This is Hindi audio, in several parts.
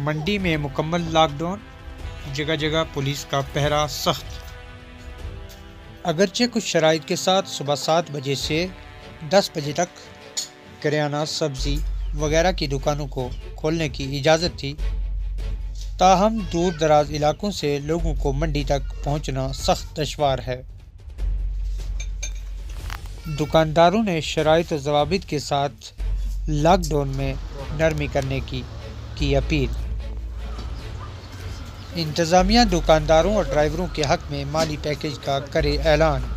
मंडी में मुकम्मल लॉकडाउन, जगह जगह पुलिस का पहरा सख्त। अगरचे कुछ शराइत के साथ सुबह 7 बजे से 10 बजे तक किराना, सब्ज़ी वगैरह की दुकानों को खोलने की इजाज़त थी, ताहम दूर दराज इलाकों से लोगों को मंडी तक पहुंचना सख्त दुश्वार है। दुकानदारों ने शराइत और ज़वाबित के साथ लॉकडाउन में नरमी करने की अपील। इंतज़ामिया दुकानदारों और ड्राइवरों के हक़ में माली पैकेज का करे ऐलान।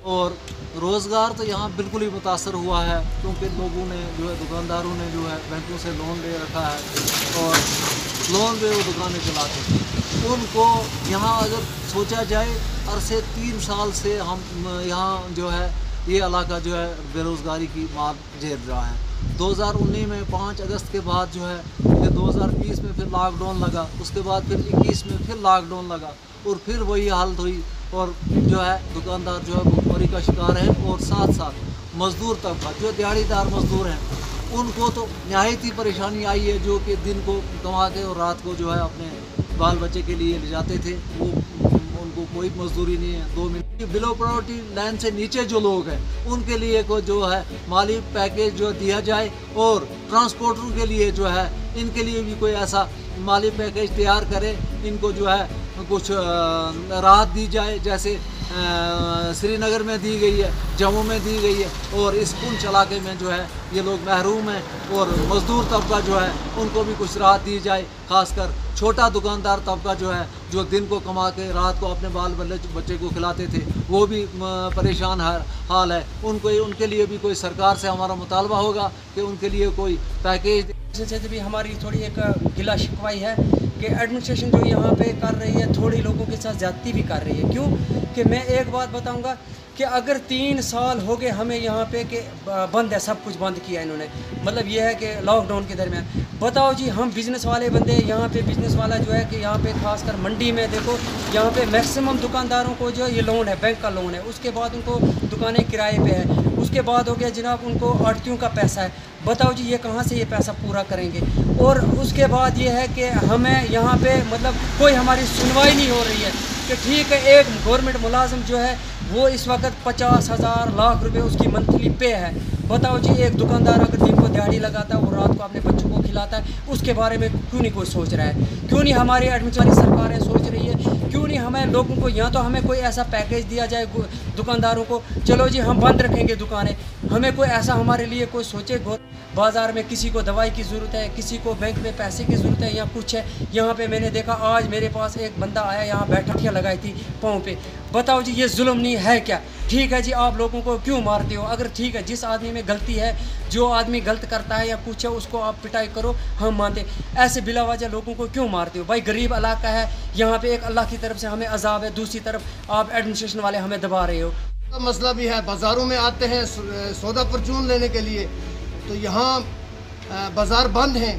और रोज़गार तो यहाँ बिल्कुल ही मुतासर हुआ है, क्योंकि लोगों ने जो है, दुकानदारों ने जो है बैंकों से लोन ले रखा है और लोन पे वो दुकानें चलाते हैं। उनको यहाँ अगर सोचा जाए, अरसे 3 साल से हम यहाँ जो है ये इलाका जो है बेरोज़गारी की मार झेल रहा है। 2019 में 5 अगस्त के बाद जो है, फिर 2020 में फिर लॉकडाउन लगा, उसके बाद फिर 21 में फिर लॉकडाउन लगा और फिर वही हालत हुई। और जो है दुकानदार जो है भुखमरी का शिकार है और साथ साथ मज़दूर तबका जो दिहाड़ीदार मज़दूर हैं, उनको तो नहायत ही परेशानी आई है, जो कि दिन को कमा के और रात को जो है अपने बाल बच्चे के लिए ले जाते थे। वो उनको कोई मजदूरी नहीं है। 2 मिनट बिलो पॉवर्टी लाइन से नीचे जो लोग हैं उनके लिए को जो है माली पैकेज जो दिया जाए, और ट्रांसपोर्टरों के लिए जो है इनके लिए भी कोई ऐसा माली पैकेज तैयार करे, इनको जो है कुछ राहत दी जाए, जैसे श्रीनगर में दी गई है, जम्मू में दी गई है, और इस पुंछ इलाके में जो है ये लोग महरूम हैं और मज़दूर तबका जो है उनको भी कुछ राहत दी जाए। ख़ासकर छोटा दुकानदार तबका जो है, जो दिन को कमा के रात को अपने बाल बच्चे को खिलाते थे, वो भी परेशान हाल है। उनके लिए भी कोई सरकार से हमारा मुतालबा होगा कि उनके लिए कोई पैकेज। से भी हमारी थोड़ी एक गिला शिकवाई है कि एडमिनिस्ट्रेशन जो यहाँ पे कर रही है, थोड़ी लोगों के साथ ज़्यादती भी कर रही है। क्यों कि मैं एक बात बताऊँगा कि अगर 3 साल हो गए हमें यहाँ पे कि बंद है, सब कुछ बंद किया इन्होंने, मतलब ये है कि लॉकडाउन के दरमियान बताओ जी, हम बिज़नेस वाले बंदे यहाँ पे, बिज़नेस वाला जो है कि यहाँ पे खासकर मंडी में देखो, यहाँ पे मैक्सिमम दुकानदारों को जो ये लोन है, बैंक का लोन है, उसके बाद उनको दुकानें किराए पे है, उसके बाद हो गया जनाब उनको आड़तियों का पैसा है। बताओ जी, ये कहाँ से ये पैसा पूरा करेंगे? और उसके बाद ये है कि हमें यहाँ पे मतलब कोई हमारी सुनवाई नहीं हो रही है कि ठीक है, एक गवर्नमेंट मुलाजिम जो है वो इस वक्त 50,000 लाख रुपए उसकी मंथली पे है। बताओ जी, एक दुकानदार अगर दिन को दिहाड़ी लगाता है और रात को अपने बच्चों को खिलाता है, उसके बारे में क्यों नहीं कोई सोच रहा है? क्यों नहीं हमारी एडमिनिस्ट्रेशन सरकारें सोच रही है? क्यों नहीं हमें लोगों को, या तो हमें कोई ऐसा पैकेज दिया जाए दुकानदारों को, चलो जी हम बंद रखेंगे दुकानें, हमें कोई ऐसा हमारे लिए कोई सोचे। बाज़ार में किसी को दवाई की ज़रूरत है, किसी को बैंक में पैसे की ज़रूरत है या कुछ है। यहाँ पे मैंने देखा, आज मेरे पास एक बंदा आया, यहाँ बैठा लगाई थी पाँव पे। बताओ जी, ये जुल्म नहीं है क्या? ठीक है जी, आप लोगों को क्यों मारते हो? अगर ठीक है, जिस आदमी में गलती है, जो आदमी गलत करता है या कुछ है, उसको आप पिटाई करो, हम मानते। ऐसे बिला वजह लोगों को क्यों मारते हो? भाई गरीब इलाका है, यहाँ पे एक अल्लाह की तरफ से हमें अजाब है, दूसरी तरफ आप एडमिनिस्ट्रेशन वाले हमें दबा रहे हो। मसला भी है, बाज़ारों में आते हैं सौदा परचून लेने के लिए, तो यहाँ बाज़ार बंद हैं,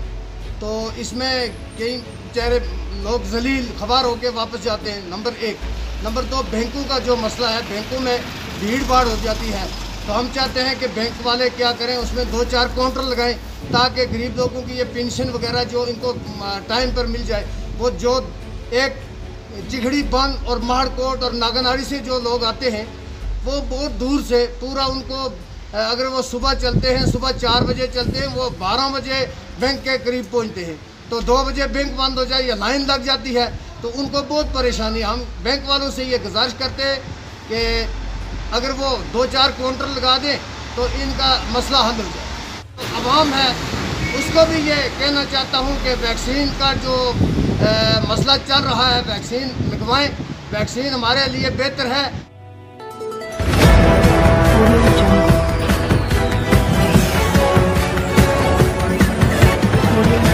तो इसमें कई बेचारे लोग जलील खबार होके वापस जाते हैं। नंबर 1। नंबर 2, बैंकों का जो मसला है, बैंकों में भीड़ भाड़ हो जाती है, तो हम चाहते हैं कि बैंक वाले क्या करें, उसमें 2-4 काउंटर लगाएं, ताकि गरीब लोगों की ये पेंशन वगैरह जो इनको टाइम पर मिल जाए। वो जो एक चिखड़ी बंद और महड़कोट और नागनाड़ी से जो लोग आते हैं, वो बहुत दूर से पूरा उनको, अगर वो सुबह चलते हैं, सुबह 4 बजे चलते हैं, वो 12 बजे बैंक के करीब पहुंचते हैं, तो 2 बजे बैंक बंद हो जाए या लाइन लग जाती है, तो उनको बहुत परेशानी। हम बैंक वालों से ये गुजारिश करते हैं कि अगर वो 2-4 काउंटर लगा दें तो इनका मसला हल हो जाए। तो अवाम है, उसको भी ये कहना चाहता हूँ कि वैक्सीन का जो मसला चल रहा है, वैक्सीन लगवाएँ, वैक्सीन हमारे लिए बेहतर है। Audio